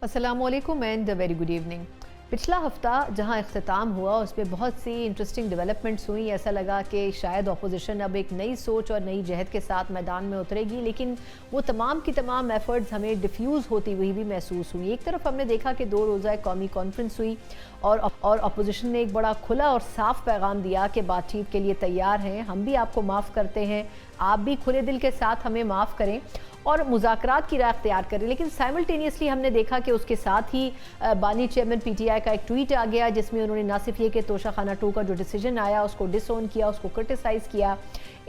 अस्सलाम वालेकुम and very good evening. पिछला हफ्ता जहां इख्तिताम हुआ उस पर बहुत सी इंटरेस्टिंग डेवलपमेंट्स हुई। ऐसा लगा कि शायद अपोजिशन अब एक नई सोच और नई जहद के साथ मैदान में उतरेगी, लेकिन वो तमाम की तमाम एफर्ट्स हमें डिफ्यूज़ होती हुई भी महसूस हुई। एक तरफ हमने देखा कि 2 रोज़ा कौमी कॉन्फ्रेंस हुई और अपोजिशन ने एक बड़ा खुला और साफ पैगाम दिया कि बातचीत के लिए तैयार हैं, हम भी आपको माफ़ करते हैं, आप भी खुले दिल के साथ हमें माफ़ करें और मुज़ाकरात की राह अख्तियार करें। लेकिन साइमल्टेनियसली हमने देखा कि उसके साथ ही बानी चेयरमैन पीटीआई का एक ट्वीट आ गया जिसमें उन्होंने ना सिर्फ ये कि तोशाखाना 2 का जो डिसीजन आया उसको डिसओन किया, उसको क्रिटिसाइज़ किया,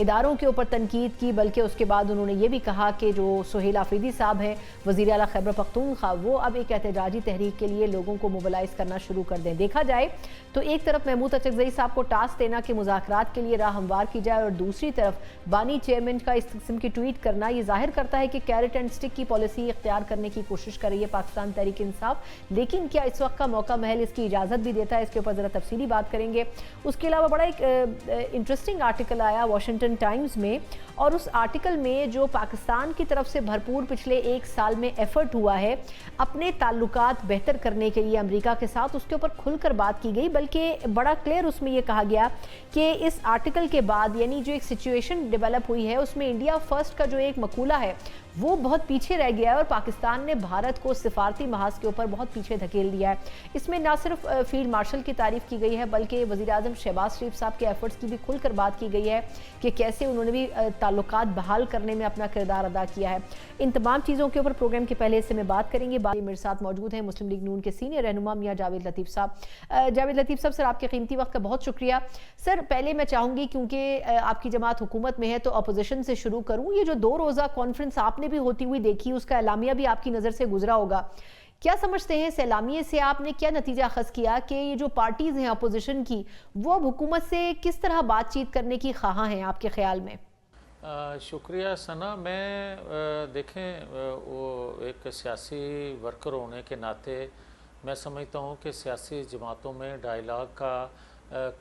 इदारों के ऊपर तनकीद की, बल्कि उसके बाद उन्होंने ये भी कहा कि जो सुहेल आफरीदी साहब हैं वज़ीर आला खैबर पख्तूनख्वा, वो अब एक एहतजाजी तहरीक के लिए लोगों को मोबिलाइज़ करना शुरू कर दें। देखा जाए तो एक तरफ महमूद अचकज़ई साहब को टास्क देना कि मुज़ाकरात के लिए राह हमवार की जाए और दूसरी तरफ बानी चेयरमैन का इस किस्म की ट्वीट करना ये जाहिर करता है कि कैरेट एंड स्टिक की पॉलिसी इख्तियार करने की कोशिश कर रही है पाकिस्तान तहरीक इंसाफ। लेकिन क्या इस वक्त का मौका महल इसकी इजाज़त भी देता है? इसके ऊपर ज़रा तफसीली बात करेंगे। उसके अलावा बड़ा एक इंटरेस्टिंग आर्टिकल आया वाशिंगटन टाइम्स में, और उस आर्टिकल में जो पाकिस्तान की तरफ से भरपूर पिछले 1 साल में एफर्ट हुआ है अपने ताल्लुकात बेहतर करने के लिए अमेरिका के साथ, उसके ऊपर खुलकर बात की गई। बल्कि बड़ा क्लियर उसमें यह कहा गया कि इस आर्टिकल के बाद यानी जो एक सिचुएशन डेवलप हुई है उसमें इंडिया फर्स्ट का जो एक मकूला है वो बहुत पीछे रह गया है और पाकिस्तान ने भारत को सिफारती महाज के ऊपर बहुत पीछे धकेल दिया है। इसमें ना सिर्फ फील्ड मार्शल की तारीफ की गई है बल्कि वज़ीर आज़म शहबाज शरीफ साहब के एफर्ट्स की भी खुलकर बात की गई है कि कैसे उन्होंने भी ताल्लुकात बहाल करने में अपना किरदार अदा किया है। इन तमाम चीज़ों के ऊपर प्रोग्राम के पहले हिस्से में बात करेंगे। मेरे साथ मौजूद हैं मुस्लिम लीग नून के सीनियर रहनुमा मियां जावेद लतीफ़ साहब। जावेद लतीफ़ साहब, सर आपके कीमती वक्त का बहुत शुक्रिया। सर पहले मैं चाहूँगी क्योंकि आपकी जमात हुकूमत में है तो अपोजिशन से शुरू करूँ। ये जो 2 रोज़ा कॉन्फ्रेंस आपने भी होती हुई देखी, उसका एलामिया भी आपकी नज़र से गुजरा होगा, क्या समझते हैं इस एलामिये से आपने क्या नतीजा अखज़ किया कि ये जो पार्टीज़ हैं अपोजिशन की वो अब हुकूमत से किस तरह बातचीत करने की ख्वाहां हैं आपके ख्याल में? शुक्रिया सना। मैं देखें वो एक सियासी वर्कर होने के नाते मैं समझता हूँ कि सियासी जमातों में डायलॉग का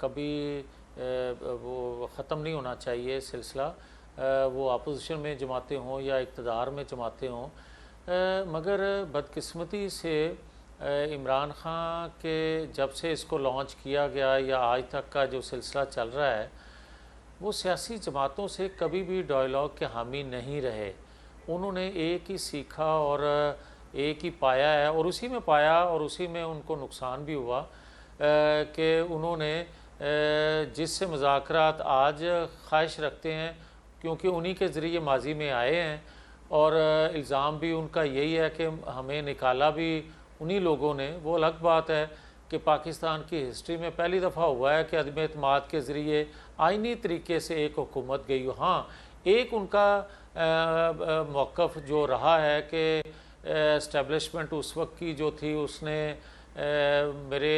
कभी वो ख़त्म नहीं होना चाहिए सिलसिला, वो अपोजिशन में जमातें हों या इक़्तिदार में जमातें हों। मगर बदकिस्मती से इमरान ख़ान के जब से इसको लॉन्च किया गया या आज तक का जो सिलसिला चल रहा है वो सियासी जमातों से कभी भी डायलॉग के हामी नहीं रहे। उन्होंने एक ही सीखा और एक ही पाया है और उसी में पाया और उसी में उनको नुकसान भी हुआ कि उन्होंने जिससे मुज़ाकरात आज ख्वाहिश रखते हैं क्योंकि उन्हीं के ज़रिए माजी में आए हैं और इल्ज़ाम भी उनका यही है कि हमें निकाला भी उन्हीं लोगों ने। वो अलग बात है कि पाकिस्तान की हिस्ट्री में पहली दफ़ा हुआ है कि अदम एतमाद के ज़रिए आइनी तरीके से एक हुकूमत गई हो। हाँ, एक उनका मौक़िफ़ जो रहा है कि एस्टेब्लिशमेंट उस वक्त की जो थी उसने मेरे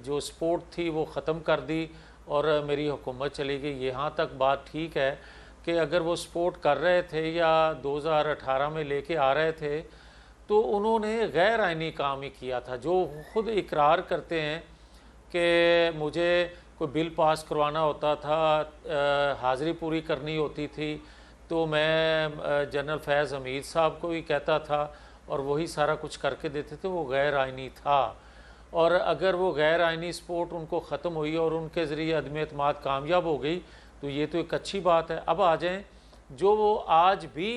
जो सपोर्ट थी वो ख़त्म कर दी और मेरी हुकूमत चली गई। यहाँ तक बात ठीक है कि अगर वो सपोर्ट कर रहे थे या 2018 में लेके आ रहे थे तो उन्होंने गैर आइनी काम ही किया था। जो ख़ुद इकरार करते हैं कि मुझे कोई बिल पास करवाना होता था, हाज़िरी पूरी करनी होती थी तो मैं जनरल फैज़ हमीद साहब को ही कहता था और वही सारा कुछ करके देते थे, वो गैर आइनी था। और अगर वो गैर आइनी सपोर्ट उनको ख़त्म हुई और उनके ज़रिए अदम एतमाद कामयाब हो गई तो ये तो एक अच्छी बात है। अब आ जाएँ जो वो आज भी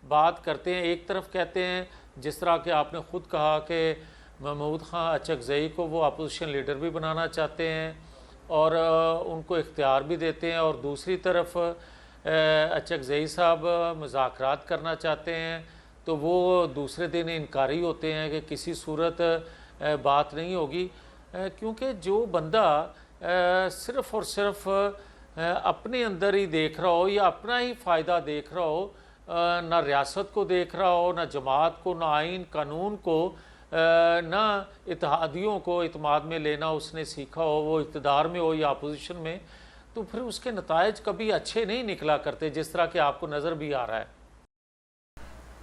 बात करते हैं, एक तरफ कहते हैं जिस तरह कि आपने ख़ुद कहा कि महमूद ख़ान अचकज़ई को वो अपोजिशन लीडर भी बनाना चाहते हैं और उनको इख्तियार भी देते हैं, और दूसरी तरफ अचकज़ई साहब मुज़ाकरात करना चाहते हैं तो वो दूसरे दिन इनकारी होते हैं कि किसी सूरत बात नहीं होगी। क्योंकि जो बंदा सिर्फ़ और सिर्फ अपने अंदर ही देख रहा हो या अपना ही फ़ायदा देख रहा हो, ना रियासत को देख रहा हो, ना जमात को, ना आइन कानून को, ना इत्तेहादियों को इत्माद में लेना उसने सीखा हो, वो इक़्तिदार में हो या अपोजिशन में, तो फिर उसके नताइज कभी अच्छे नहीं निकला करते, जिस तरह के आपको नज़र भी आ रहा है।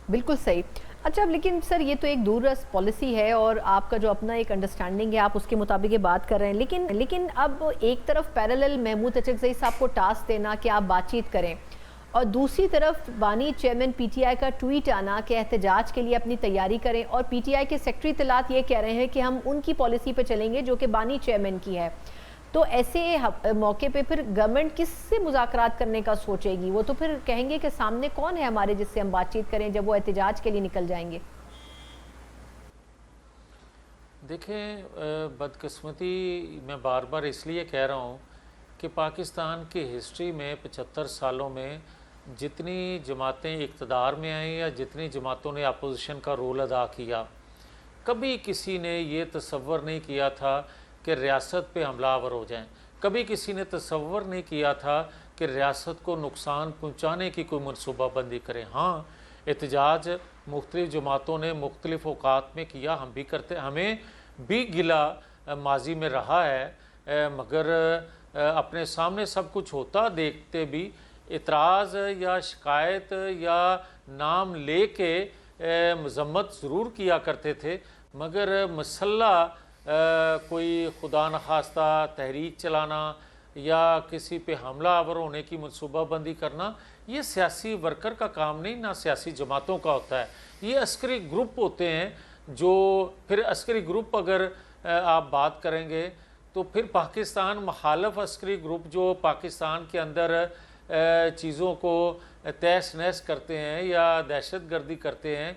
बिल्कुल सही। अच्छा, लेकिन सर ये तो एक दूरदर्श पॉलिसी है और आपका जो अपना एक अंडरस्टैंडिंग है आप उसके मुताबिक ये बात कर रहे हैं, लेकिन अब एक तरफ पैरेलल महमूद अचकज़ई साहब को टास्क देना कि आप बातचीत करें اور دوسری طرف بانی چیئرمین پی ٹی آئی کا ٹویٹ آنا کہ احتجاج کے لیے اپنی تیاری کریں، اور پی ٹی آئی کے سیکرٹری اطلاعات یہ کہہ رہے ہیں کہ ہم ان کی پالیسی پہ چلیں گے جو کہ بانی چیئرمین کی ہے، تو ایسے موقع پہ پھر گورنمنٹ کس سے مذاکرات کرنے کا سوچے گی؟ وہ تو پھر کہیں گے کہ سامنے کون ہے ہمارے جس سے ہم بات چیت کریں جب وہ احتجاج کے لیے نکل جائیں گے؟ دیکھیں بدقسمتی میں بار بار اس لیے کہہ رہا ہوں کہ پاکستان کی ہسٹری میں 75 سالوں میں جتنی جماعتیں اقتدار میں آئیں یا جتنی جماعتوں نے اپوزیشن کا رول ادا کیا، کبھی کسی نے یہ تصور نہیں کیا تھا کہ ریاست پہ حملہ آور ہو جائیں، کبھی کسی نے تصور نہیں کیا تھا کہ ریاست کو نقصان پہنچانے کی کوئی منصوبہ بندی کریں۔ ہاں، احتجاج مختلف جماعتوں نے مختلف اوقات میں کیا، ہم بھی کرتے، ہمیں بھی گلہ ماضی میں رہا ہے، مگر اپنے سامنے سب کچھ ہوتا دیکھتے بھی اعتراض یا شکایت یا نام لے کے مذمت ضرور کیا کرتے تھے، مگر مسلح کوئی خدا نخواستہ تحریک چلانا یا کسی پہ حملہ آور ہونے کی منصوبہ بندی کرنا یہ سیاسی ورکر کا کام نہیں، نہ سیاسی جماعتوں کا ہوتا ہے، یہ عسکری گروپ ہوتے ہیں جو پھر عسکری گروپ اگر آپ بات کریں گے تو پھر پاکستان مخالف عسکری گروپ جو پاکستان کے اندر چیزوں کو تہس نہس کرتے ہیں یا دہشت گردی کرتے ہیں،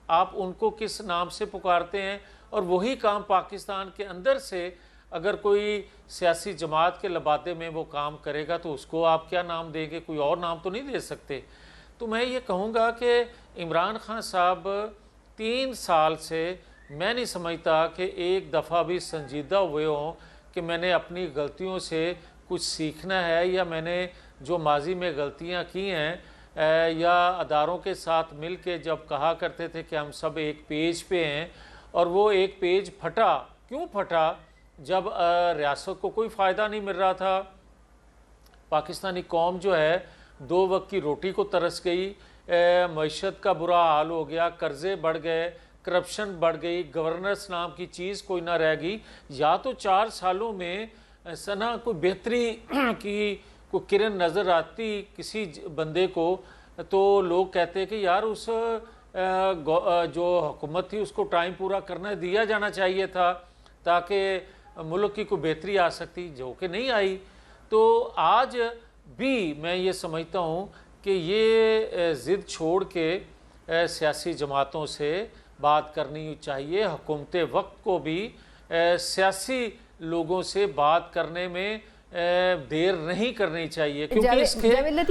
آپ ان کو کس نام سے پکارتے ہیں؟ اور وہی کام پاکستان کے اندر سے اگر کوئی سیاسی جماعت کے لبادے میں وہ کام کرے گا تو اس کو آپ کیا نام دیں گے؟ کوئی اور نام تو نہیں دے سکتے۔ تو میں یہ کہوں گا کہ عمران خان صاحب 3 سال سے میں نہیں سمجھتا کہ ایک دفعہ بھی سنجیدہ ہوئے ہوں کہ میں نے اپنی غلطیوں سے کچھ سیکھنا ہے، یا میں نے جو ماضی میں غلطیاں کی ہیں یا اداروں کے ساتھ مل کے جب کہا کرتے تھے کہ ہم سب ایک پیج پہ ہیں، اور وہ ایک پیج پھٹا، کیوں پھٹا؟ جب ریاست کو کوئی فائدہ نہیں مل رہا تھا، پاکستانی قوم جو ہے 2 وقت کی روٹی کو ترس گئی، معیشت کا برا حال ہو گیا، قرضے بڑھ گئے، کرپشن بڑھ گئی، گورننس نام کی چیز کوئی نہ رہ گئی۔ یا تو 4 سالوں میں سنا کوئی بہتری کی کوئی کرن نظر آتی کسی بندے کو، تو لوگ کہتے کہ یار اس جو حکومت تھی اس کو ٹائم پورا کرنا دیا جانا چاہیے تھا تاکہ ملک کی کوئی بہتری آ سکتی، جو کہ نہیں آئی۔ تو آج بھی میں یہ سمجھتا ہوں کہ یہ ضد چھوڑ کے سیاسی جماعتوں سے بات کرنی چاہیے، حکومت وقت کو بھی سیاسی لوگوں سے بات کرنے میں دیر نہیں کرنی چاہیے، کیونکہ اس کے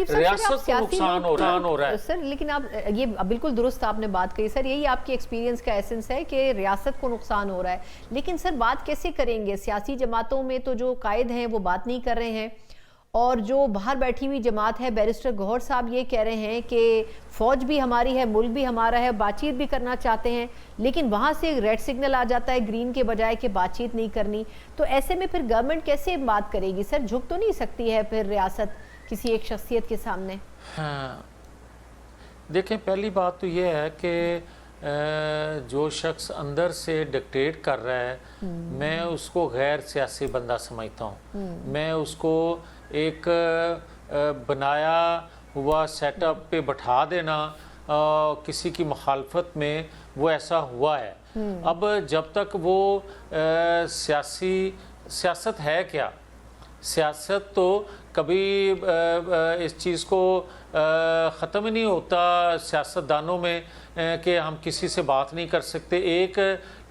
ریاست کو نقصان ہو رہا ہے۔ سر لیکن آپ یہ بالکل درست آپ نے بات کہی سر، یہی آپ کی ایکسپیرینس کا ایسنس ہے کہ ریاست کو نقصان ہو رہا ہے، لیکن سر بات کیسے کریں گے؟ سیاسی جماعتوں میں تو جو قائد ہیں وہ بات نہیں کر رہے ہیں، اور جو باہر بیٹھی ہوئی جماعت ہے بیرسٹر گوہر صاحب یہ کہہ رہے ہیں کہ فوج بھی ہماری ہے، ملک بھی ہمارا ہے، بات چیت بھی کرنا چاہتے ہیں، لیکن وہاں سے ریڈ سگنل آ جاتا ہے گرین کے بجائے کہ بات چیت نہیں کرنی۔ تو ایسے میں پھر گورنمنٹ کیسے بات کرے گی؟ سر جھک تو نہیں سکتی ہے پھر ریاست کسی ایک شخصیت کے سامنے؟ ہاں دیکھیں، پہلی بات تو یہ ہے کہ جو شخص اندر سے ڈکٹیٹ کر رہا ہے میں اس کو غیر سیاسی بندہ سمجھتا ہوں، میں اس کو ایک بنایا ہوا سیٹ اپ پہ بٹھا دینا کسی کی مخالفت میں، وہ ایسا ہوا ہے۔ اب جب تک وہ سیاست ہے کیا؟ سیاست تو کبھی اس چیز کو ختم ہی نہیں ہوتا سیاستدانوں میں کہ ہم کسی سے بات نہیں کر سکتے۔ ایک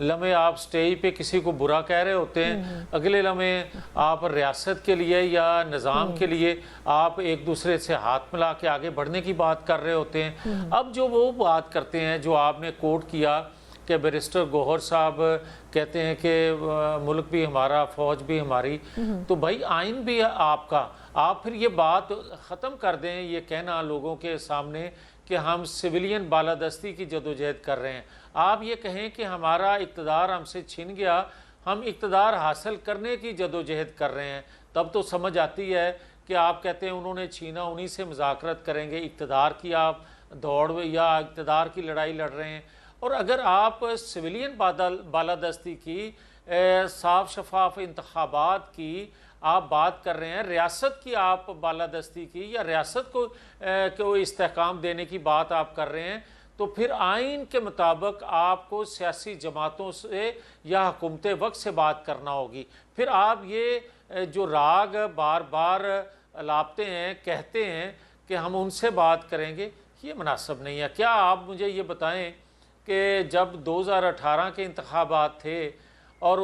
لمحے آپ سٹیج پہ کسی کو برا کہہ رہے ہوتے ہیں، اگلے لمحے آپ ریاست کے لیے یا نظام کے لیے آپ ایک دوسرے سے ہاتھ ملا کے آگے بڑھنے کی بات کر رہے ہوتے ہیں۔ اب جو وہ بات کرتے ہیں جو آپ نے کوٹ کیا کہ بیرسٹر گوہر صاحب کہتے ہیں کہ ملک بھی ہمارا، فوج بھی ہماری، تو بھائی آئین بھی ہے آپ کا، آپ پھر یہ بات ختم کر دیں، یہ کہنا لوگوں کے سامنے کہ ہم سویلین بالادستی کی جدوجہد کر رہے ہیں۔ آپ یہ کہیں کہ ہمارا اقتدار ہم سے چھن گیا، ہم اقتدار حاصل کرنے کی جدوجہد کر رہے ہیں، تب تو سمجھ آتی ہے کہ آپ کہتے ہیں انہوں نے چھینا، انہی سے مذاکرت کریں گے، اقتدار کی آپ دوڑ یا اقتدار کی لڑائی لڑ رہے ہیں۔ اور اگر آپ سویلین بالادستی کی صاف شفاف انتخابات کی آپ بات کر رہے ہیں ریاست کی، آپ بالادستی کی یا ریاست کو استحکام دینے کی بات آپ کر رہے ہیں، تو پھر آئین کے مطابق آپ کو سیاسی جماعتوں سے یا حکومت وقت سے بات کرنا ہوگی۔ پھر آپ یہ جو راگ بار بار الاپتے ہیں، کہتے ہیں کہ ہم ان سے بات کریں گے، یہ مناسب نہیں ہے۔ کیا آپ مجھے یہ بتائیں کہ جب 2018 کے انتخابات تھے اور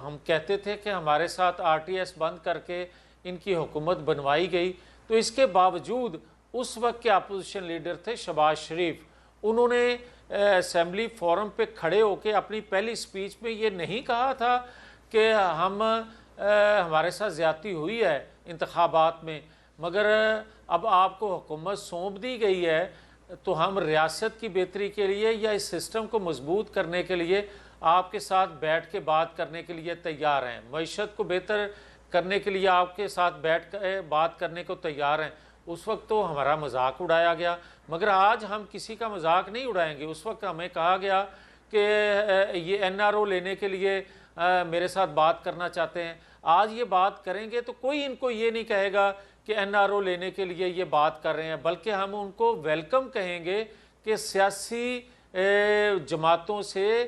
ہم کہتے تھے کہ ہمارے ساتھ RTS بند کر کے ان کی حکومت بنوائی گئی، تو اس کے باوجود اس وقت کے اپوزیشن لیڈر تھے شہباز شریف، انہوں نے اسمبلی فورم پہ کھڑے ہو کے اپنی پہلی سپیچ میں یہ نہیں کہا تھا کہ ہمارے ساتھ زیادتی ہوئی ہے انتخابات میں، مگر اب آپ کو حکومت سونپ دی گئی ہے تو ہم ریاست کی بہتری کے لیے یا اس سسٹم کو مضبوط کرنے کے لیے آپ کے ساتھ بیٹھ کے بات کرنے کے لیے تیار ہیں، معیشت کو بہتر کرنے کے لیے آپ کے ساتھ بیٹھ کے بات کرنے کو تیار ہیں۔ اس وقت تو ہمارا مذاق اڑایا گیا، مگر آج ہم کسی کا مذاق نہیں اڑائیں گے۔ اس وقت ہمیں کہا گیا کہ یہ NRO لینے کے لیے میرے ساتھ بات کرنا چاہتے ہیں، آج یہ بات کریں گے تو کوئی ان کو یہ نہیں کہے گا کہ NRO لینے کے لیے یہ بات کر رہے ہیں، بلکہ ہم ان کو ویلکم کہیں گے کہ سیاسی جماعتوں سے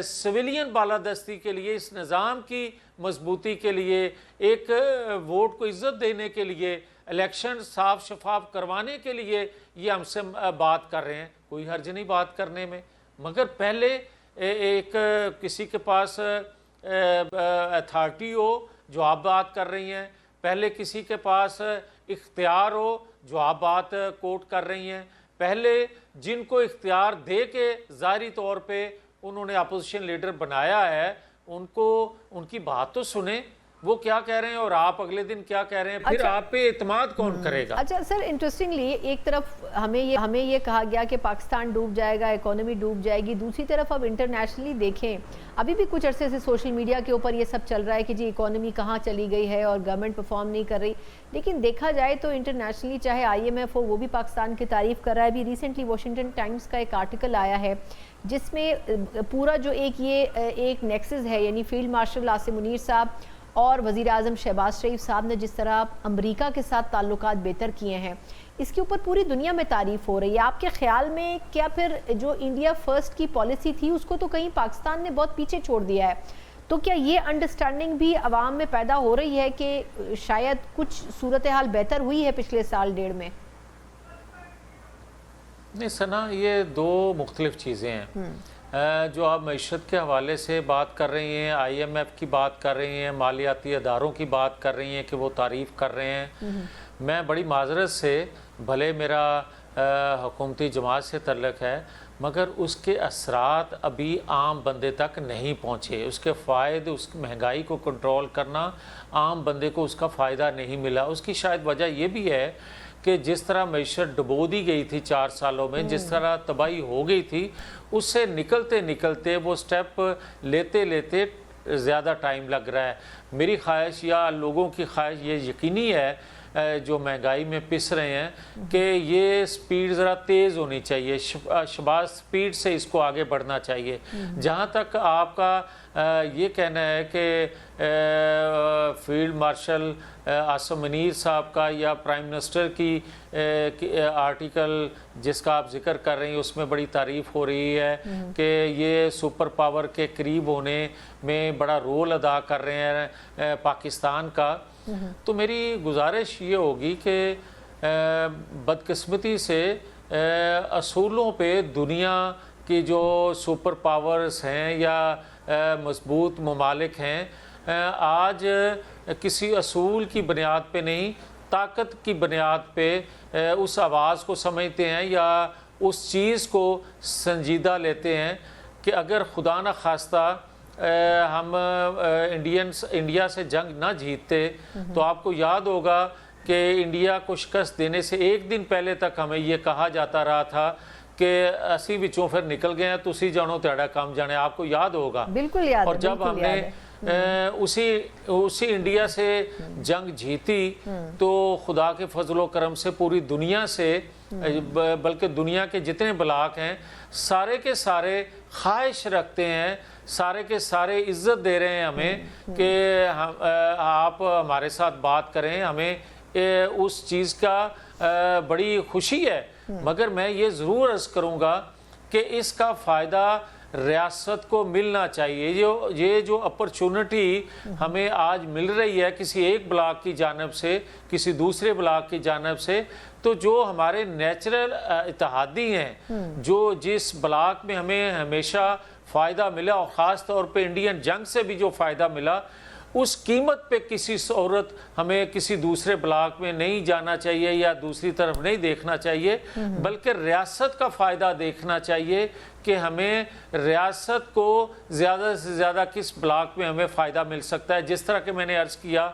سویلین بالادستی کے لیے، اس نظام کی مضبوطی کے لیے، ایک ووٹ کو عزت دینے کے لیے، الیکشن صاف شفاف کروانے کے لیے یہ ہم سے بات کر رہے ہیں، کوئی حرج نہیں بات کرنے میں۔ مگر پہلے ایک کسی کے پاس اتھارٹی ہو جو آپ بات کر رہی ہیں، پہلے کسی کے پاس اختیار ہو جو آپ بات کوٹ کر رہی ہیں، پہلے جن کو اختیار دے کے ظاہری طور پہ انہوں نے اپوزیشن لیڈر بنایا ہے، ان کی بات تو سنیں، وہ کیا کہہ رہے ہیں اور آپ اگلے دن کیا کہہ رہے ہیں، پھر آپ پہ اعتماد کون کرے گا؟ اچھا سر، انٹرسٹنگلی ایک طرف ہمیں یہ کہا گیا کہ پاکستان ڈوب جائے گا، اکانومی ڈوب جائے گی، دوسری طرف اب انٹرنیشنلی دیکھیں، ابھی بھی کچھ عرصے سے سوشل میڈیا کے اوپر یہ سب چل رہا ہے کہ جی اکانومی کہاں چلی گئی ہے اور گورنمنٹ پرفارم نہیں کر رہی، لیکن دیکھا جائے تو انٹرنیشنلی چاہے IMF ہو وہ بھی پاکستان کی تعریف کر رہا ہے۔ ابھی ریسنٹلی واشنگٹن ٹائمز کا ایک آرٹیکل آیا ہے جس میں پورا جو ایک نیکسس ہے، یعنی فیلڈ مارشل عاصم منیر صاحب اور وزیر اعظم شہباز شریف صاحب نے جس طرح امریکہ کے ساتھ تعلقات بہتر کیے ہیں، اس کے اوپر پوری دنیا میں تعریف ہو رہی ہے۔ آپ کے خیال میں کیا پھر جو انڈیا فرسٹ کی پالیسی تھی اس کو تو کہیں پاکستان نے بہت پیچھے چھوڑ دیا ہے، تو کیا یہ انڈرسٹینڈنگ بھی عوام میں پیدا ہو رہی ہے کہ شاید کچھ صورتحال بہتر ہوئی ہے پچھلے سال ڈیڑھ میں؟ نہیں ثنا، یہ دو مختلف چیزیں ہیں۔ جو آپ معیشت کے حوالے سے بات کر رہی ہیں، IMF کی بات کر رہی ہیں، مالیاتی اداروں کی بات کر رہی ہیں کہ وہ تعریف کر رہے ہیں، میں بڑی معذرت سے، بھلے میرا حکومتی جماعت سے تعلق ہے، مگر اس کے اثرات ابھی عام بندے تک نہیں پہنچے، اس کے فائدے، اس مہنگائی کو کنٹرول کرنا عام بندے کو اس کا فائدہ نہیں ملا۔ اس کی شاید وجہ یہ بھی ہے کہ جس طرح معیشت ڈبو دی گئی تھی 4 سالوں میں، جس طرح تباہی ہو گئی تھی، اس سے نکلتے وہ سٹیپ لیتے زیادہ ٹائم لگ رہا ہے۔ میری خواہش یا لوگوں کی خواہش یہ یقینی ہے جو مہنگائی میں پس رہے ہیں کہ یہ سپیڈ ذرا تیز ہونی چاہیے، شباز سپیڈ سے اس کو آگے بڑھنا چاہیے۔ جہاں تک آپ کا یہ کہنا ہے کہ فیلڈ مارشل عاصم منیر صاحب کا یا پرائم منسٹر کی آرٹیکل جس کا آپ ذکر کر رہی ہیں، اس میں بڑی تعریف ہو رہی ہے کہ یہ سپر پاور کے قریب ہونے میں بڑا رول ادا کر رہے ہیں پاکستان کا، تو میری گزارش یہ ہوگی کہ بدقسمتی سے اصولوں پہ دنیا کی جو سپر پاورز ہیں یا مضبوط ممالک ہیں، آج کسی اصول کی بنیاد پہ نہیں، طاقت کی بنیاد پہ اس آواز کو سمجھتے ہیں یا اس چیز کو سنجیدہ لیتے ہیں کہ اگر خدا نہ خواستہ ہم انڈیا سے جنگ نہ جیتتے تو آپ کو یاد ہوگا کہ انڈیا کو شکست دینے سے ایک دن پہلے تک ہمیں یہ کہا جاتا رہا تھا کہ اسی بچوں پھر نکل گئے ہیں، تسی جانو تیڑا کام جانے، آپ کو یاد ہوگا۔ بالکل یاد ہے، اور جب ہم نے उसी इंडिया से जंग जीती तो खुदा के फजलो करम से पूरी दुनिया से बल्कि दुनिया के जितने ब्लाक हैं सारे के सारे ख्वाहिश रखते हैं, सारे के सारे इज्जत दे रहे हैं हमें कि आप हमारे साथ बात करें, हमें उस चीज़ का बड़ी खुशी है। मगर मैं ये ज़रूर अर्ज़ करूँगा कि इसका फ़ायदा रियासत को मिलना चाहिए। ये जो अपॉर्चुनिटी हमें आज मिल रही है किसी एक ब्लॉक की जानिब से, किसी दूसरे ब्लॉक की जानिब से, तो जो हमारे नेचुरल इत्तेहादी हैं, जो जिस ब्लॉक में हमें हमेशा फ़ायदा मिला और ख़ास तौर पे इंडियन जंग से भी जो फ़ायदा मिला, उस कीमत पे किसी सूरत हमें किसी दूसरे ब्लॉक में नहीं जाना चाहिए या दूसरी तरफ नहीं देखना चाहिए, बल्कि रियासत का फ़ायदा देखना चाहिए कि हमें रियासत को ज़्यादा से ज़्यादा किस ब्लॉक में हमें फ़ायदा मिल सकता है। जिस तरह के मैंने अर्ज़ किया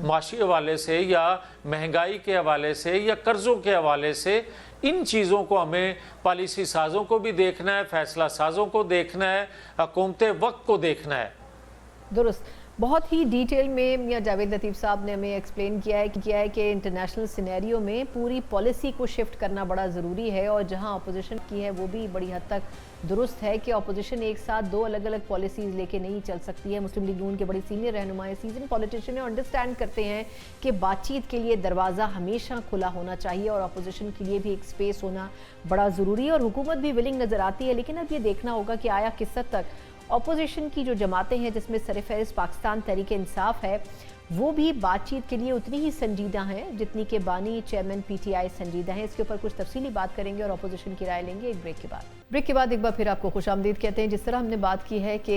माशी हवाले से या महंगाई के हवाले से या कर्ज़ों के हवाले से, इन चीज़ों को हमें पॉलिसी साज़ों को भी देखना है, फ़ैसला साज़ों को देखना है, हुकूमत वक्त को देखना है। दुरुस्त। बहुत ही डिटेल में मियां जावेद लतीफ़ साहब ने हमें एक्सप्लेन किया है कि इंटरनेशनल सिनेरियो में पूरी पॉलिसी को शिफ्ट करना बड़ा ज़रूरी है, और जहां अपोजिशन की है वो भी बड़ी हद तक दुरुस्त है कि अपोजिशन एक साथ दो अलग अलग पॉलिसीज़ लेके नहीं चल सकती है। मुस्लिम लीग नून के बड़े सीनियर रहनुमाएं, सीजन पॉलिटिशियन अंडरस्टैंड करते हैं कि बातचीत के लिए दरवाज़ा हमेशा खुला होना चाहिए और अपोजिशन के लिए भी एक स्पेस होना बड़ा ज़रूरी है, और हुकूमत भी विलिंग नज़र आती है। लेकिन अब ये देखना होगा कि आया किस हद तक अपोजिशन की जो जमातें हैं जिसमें सरफहरिस्त पाकिस्तान तहरीक इंसाफ है, वो भी बातचीत के लिए उतनी ही संजीदा हैं जितनी के बानी चेयरमैन पीटीआई संजीदा हैं। इसके ऊपर कुछ तफसीली बात करेंगे और अपोजिशन की राय लेंगे एक ब्रेक के बाद। एक बार फिर आपको खुशामदीद कहते हैं। जिस तरह हमने बात की है कि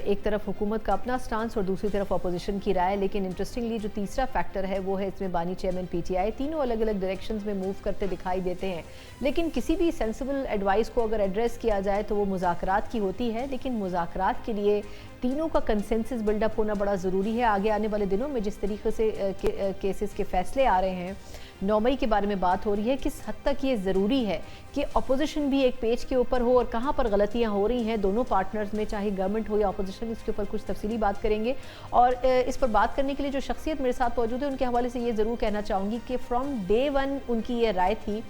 एक तरफ हुकूमत का अपना स्टांस और दूसरी तरफ अपोजिशन की राय, लेकिन इंटरेस्टिंगली जो तीसरा फैक्टर है वो है इसमें बानी चेयरमैन पीटीआई तीनों अलग अलग डायरेक्शंस में मूव करते दिखाई देते हैं। लेकिन किसी भी सेंसिबल एडवाइस को अगर एड्रेस किया जाए तो वो मुज़ाकरात की होती है, लेकिन मुज़ाकरात के लिए तीनों का कंसेंसस बिल्डअप होना बड़ा ज़रूरी है। आगे आने वाले दिनों में जिस तरीके से केसेस के फैसले आ रहे हैं, 9 मई के बारे में बात हो रही है, किस हद तक ये ज़रूरी है कि अपोजिशन भी एक पेज के ऊपर हो और कहाँ पर गलतियाँ हो रही हैं दोनों पार्टनर्स में, चाहे गवर्नमेंट हो या अपोजिशन। इसके ऊपर कुछ तफसीली बात करेंगे, और इस पर बात करने के लिए जो शख्सियत मेरे साथ मौजूद है उनके हवाले से ये ज़रूर कहना चाहूँगी कि फ्रॉम डे वन उनकी ये राय थी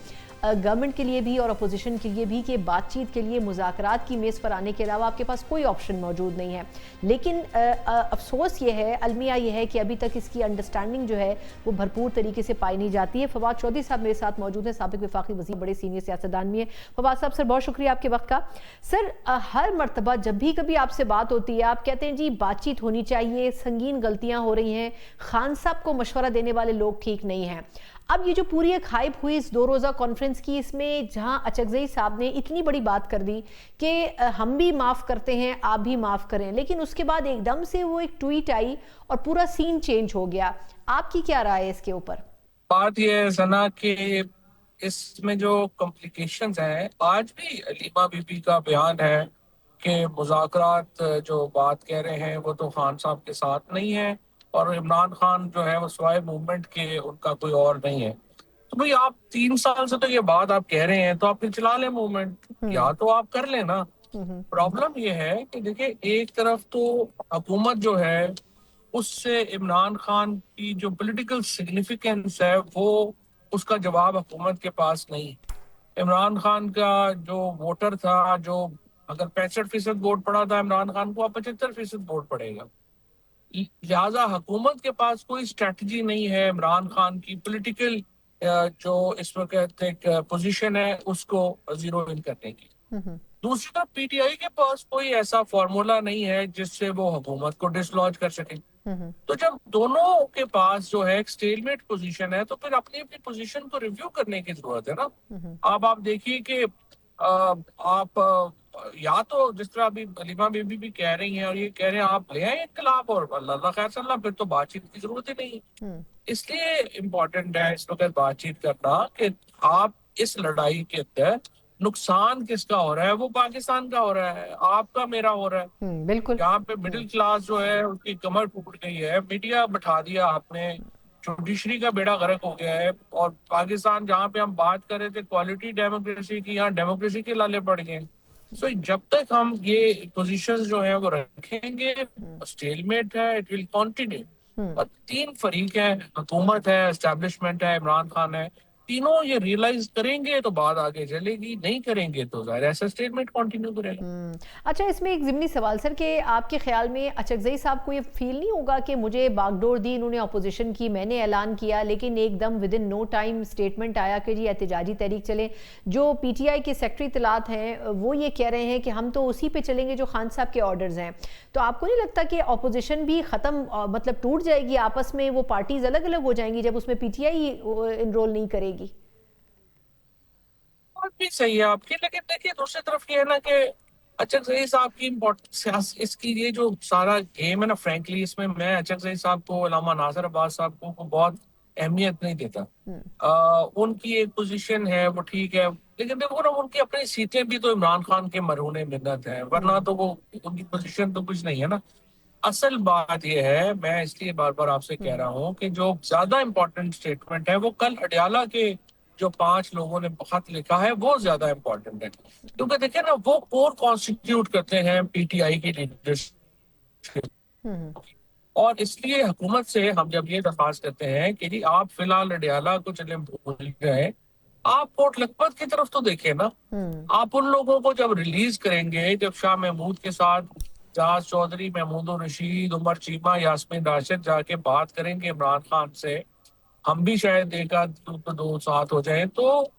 गवर्नमेंट के लिए भी और अपोजिशन के लिए भी कि बातचीत के लिए मुज़ाकरात की मेज़ पर आने के अलावा आपके पास कोई ऑप्शन मौजूद नहीं है। लेकिन अफसोस ये है, अलमिया ये है कि अभी तक इसकी अंडरस्टैंडिंग जो है वो भरपूर तरीके से पाई नहीं जाती है। फवाद चौधरी साहब मेरे साथ मौजूद हैं, साबिक वफाकी वज़ीर, बड़े सीनियर सियासतदान भी हैं। फवाद साहब सर बहुत शुक्रिया आपके वक्त का। सर हर मरतबा जब भी कभी आपसे बात होती है आप कहते हैं जी बातचीत होनी चाहिए, संगीन गलतियाँ हो रही हैं, खान साहब को मशवरा देने वाले लोग ठीक नहीं हैं। अब ये जो पूरी एक हाइप हुई इस 2 रोज़ा कॉन्फ्रेंस की, इसमें जहां अचकज़ई साहब ने इतनी बड़ी बात कर दी कि हम भी माफ़ करते हैं आप भी माफ़ करें, लेकिन उसके बाद एकदम से वो एक ट्वीट आई और पूरा सीन चेंज हो गया। आपकी क्या राय है इसके ऊपर? बात ये है सना कि इसमें जो कॉम्प्लिकेशंस हैं, आज भी अलीमा बीबी का बयान है कि मुज़ाकरात जो बात कह रहे हैं वो तो खान साहब के साथ नहीं है, और इमरान खान जो है वो स्वाय मूवमेंट के उनका कोई और नहीं है। तो भाई आप 3 साल से तो ये बात आप कह रहे हैं, तो आप फिर चला लें मूवमेंट, या तो आप कर लें ना। प्रॉब्लम ये है कि देखिए, एक तरफ तो हुकूमत जो है उससे इमरान खान की जो पॉलिटिकल सिग्निफिकेंस है वो उसका जवाब हुकूमत के पास नहीं। इमरान खान का जो वोटर था, जो अगर 65% वोट पड़ा था इमरान खान को, अब 75% वोट पड़ेगा। लिहाजा हुकूमत के पास कोई स्ट्रेटजी नहीं है इमरान खान की पॉलिटिकल जो इस वक्त एक पोजीशन है उसको जीरो इन करने की। दूसरी तरफ पीटीआई के पास कोई ऐसा फॉर्मूला नहीं है जिससे वो हुकूमत को डिसलॉज कर सके। तो जब दोनों के पास जो है एक स्टेलमेट पोजीशन है, तो फिर अपनी अपनी पोजीशन को रिव्यू करने की जरूरत है ना। अब आप देखिए कि आप या तो जिस तरह अभी अलीमा बीबी भी कह रही हैं और ये कह रहे हैं आप ले आए इख्तिलाफ और अल्लाह खैर सल्ला, फिर तो बातचीत की जरूरत ही नहीं। इसलिए इम्पोर्टेंट है इस वक्त बातचीत करना कि आप इस लड़ाई के अंदर नुकसान किसका हो रहा है, वो पाकिस्तान का हो रहा है, आपका मेरा हो रहा है। बिल्कुल। यहाँ पे मिडिल क्लास जो है उसकी कमर टूट गई है, मीडिया बैठा दिया आपने, जुडिशरी का बेड़ा गर्क हो गया है, और पाकिस्तान जहाँ पे हम बात कर रहे थे क्वालिटी डेमोक्रेसी की, यहाँ डेमोक्रेसी के लाले पड़ गए। सो जब तक हम ये पोजीशंस जो है वो रखेंगे, स्टेलमेट है, इट विल कंटिन्यू। और तीन फरीक है, हुकूमत है, एस्टेब्लिशमेंट है, इमरान खान है, तीनों ये रियलाइज करेंगे तो बात आगे चलेगी, नहीं करेंगे तो जाहिर ऐसा स्टेटमेंट कंटिन्यू करेगा। अच्छा, इसमें एक ज़िमनी सवाल सर कि आपके ख्याल में अचकज़ई साहब को ये फील नहीं होगा कि मुझे बागडोर दी, इन्होंने अपोजिशन की, मैंने ऐलान किया, लेकिन एकदम within no time statement आया कि जी एहतजाजी तहरीक चले। जो पीटीआई के सेक्रेटरी इत्तलात हैं वो ये कह रहे हैं कि हम तो उसी पे चलेंगे जो खान साहब के ऑर्डर्स हैं। तो आपको नहीं लगता कि अपोजिशन भी ख़त्म मतलब टूट जाएगी आपस में, वो पार्टीज अलग अलग हो जाएंगी जब उसमें पीटीआई इनरोल नहीं करेगी? बात भी सही है आपकी, लेकिन देखिए दूसरी तरफ ये है ना कि अचकज़ई साहब की इम्पोर्टेंस, इसकी ये जो सारा गेम है ना, फ्रैंकली इसमें मैं अचकज़ई साहब को, अल्लामा नासिर अब्बास साहब को बहुत अहमियत नहीं देता। उनकी एक पोजीशन है वो ठीक है, लेकिन देखो ना उनकी अपनी सीटें भी तो इमरान खान के मरहूने मिन्नत है, वरना तो वो उनकी पोजीशन तो कुछ नहीं है ना। असल बात ये है, मैं इसलिए बार बार आपसे कह रहा हूँ कि जो ज्यादा इम्पोर्टेंट स्टेटमेंट है वो कल अडयाला के जो 5 लोगों ने खत लिखा है वो ज्यादा इम्पोर्टेंट है, क्योंकि देखिए ना वो कोर कॉन्स्टिट्यूट करते हैं पीटीआई की लीडरशिप। और इसलिए हुकूमत से हम जब ये दरख्वास्त करते हैं कि जी आप फिलहाल अडयाला को चले भूल गए, आप कोट लखपत की तरफ तो देखें ना। आप उन लोगों को जब रिलीज करेंगे, जब शाह महमूद के साथ जहाज चौधरी, महमूद रशीद, उमर चीमा, यास्मीन राशिद जाके बात करेंगे इमरान खान से, हम भी शायद एक आध दो साथ हो जाए, तो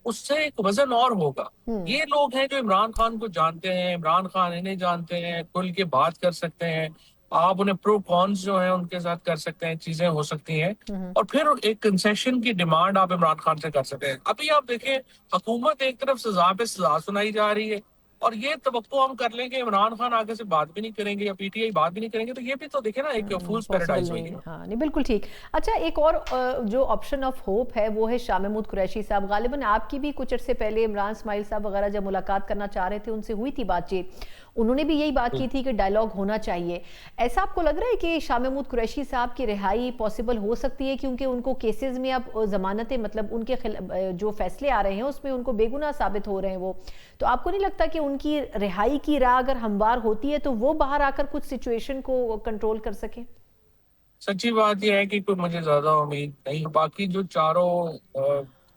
उससे एक वजन और होगा। ये लोग हैं जो इमरान खान को जानते हैं, इमरान खान इन्हें जानते हैं, खुल के बात कर सकते हैं, आप उन्हें प्रो कॉन्स जो है उनके साथ कर सकते हैं, चीजें हो सकती हैं, और फिर एक कंसेशन की डिमांड आप इमरान खान से कर सकते हैं। अभी आप देखें, हुकूमत एक तरफ सजा पे सजा सुनाई जा रही है, और ये तवक्को हम कर लें कि इमरान खान आगे से बात भी नहीं करेंगे या पीटीआई बात भी नहीं करेंगे, तो ये भी तो देखे ना एक फूल्स पैराडाइज हुई है। हाँ नहीं, बिल्कुल ठीक। अच्छा, एक और जो ऑप्शन ऑफ होप है वो है शाह महमूद कुरैशी साहब। गालिबन आपकी भी कुछ अर्से पहले इमरान इस्माइल साहब वगैरह जब मुलाकात करना चाह रहे थे, उनसे हुई थी बातचीत, उन्होंने भी यही बात की थी कि डायलॉग होना चाहिए। ऐसा आपको लग रहा है कि शाह महमूद कुरैशी साहब की रिहाई पॉसिबल हो सकती है, क्योंकि उनको केसेस में अब जमानतें, मतलब उनके जो फैसले आ रहे हैं उसमें उनको बेगुनाह साबित हो रहे हैं वो, तो आपको नहीं लगता कि उनकी रिहाई की राह अगर हमवार होती है तो वो बाहर आकर कुछ सिचुएशन को कंट्रोल कर सके? सच्ची बात यह है कि कोई मुझे ज्यादा उम्मीद नहीं। बाकी जो चारों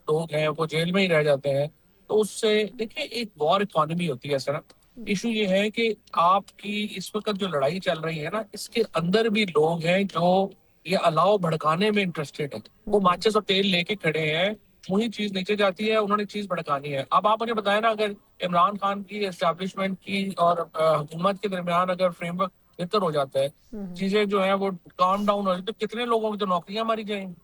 लोग हैं वो जेल में ही रह जाते हैं, तो उससे देखिए एक वॉर इकोनॉमी होती है सर। इशू ये है कि आपकी इस वक्त जो लड़ाई चल रही है ना, इसके अंदर भी लोग हैं जो ये अलाव भड़काने में इंटरेस्टेड है। वो माचिस और तेल लेके खड़े हैं, वही चीज नीचे जाती है, उन्होंने चीज भड़कानी है। अब आप मुझे बताएं ना, अगर इमरान खान की एस्टैब्लिशमेंट की और हुकूमत के दरमियान अगर फ्रेमवर्क बेहतर हो जाता है, चीजें जो है वो काम डाउन हो जाए, तो कितने लोगों की तो नौकरियां मारी जाएंगी,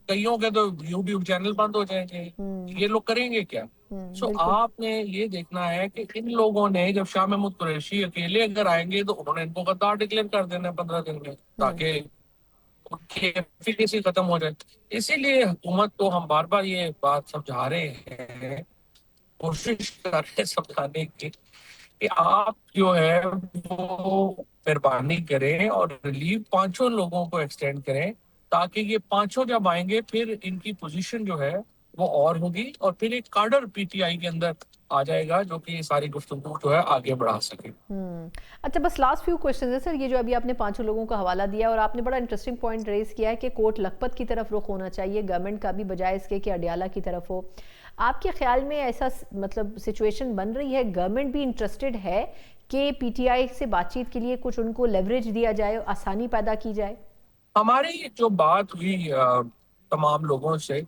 कईयों के तो यूट्यूब चैनल बंद हो जाएंगे। ये लोग करेंगे क्या? सो आपने ये देखना है कि इन लोगों ने, जब शाह महमूद कुरैशी अकेले अगर आएंगे तो उन्होंने इनको गद्दार डिक्लेयर कर देना है 15 दिन में, ताकि उनकी एफिशिएंसी खत्म हो जाए। इसीलिए हुकूमत को हम बार बार ये बात समझा रहे हैं, कोशिश कर रहे हैं समझाने की, कि आप जो है वो मेहरबानी करें और रिलीफ 5 लोगों को एक्सटेंड करें, ताकि ये 5 जब आएंगे फिर इनकी पोजीशन जो है वो और होगी, और फिर एक कार्डर पीटीआई के अंदर आ जाएगा जो कि ये सारी गुफ्तगू जो है आगे बढ़ा सके। अच्छा, बस लास्ट फ्यू क्वेश्चन है सर। ये जो अभी आपने 5 लोगों का हवाला दिया, और आपने बड़ा इंटरेस्टिंग पॉइंट रेज किया है कि कोट लखपत की तरफ रुख होना चाहिए गवर्नमेंट का भी, बजाय इसके कि अडयाला की तरफ हो। आपके ख्याल में ऐसा मतलब सिचुएशन बन रही है, गवर्नमेंट भी इंटरेस्टेड है कि पीटीआई से बातचीत के लिए कुछ उनको लेवरेज दिया जाए, आसानी पैदा की जाए? हमारी जो बात हुई तमाम लोगों से,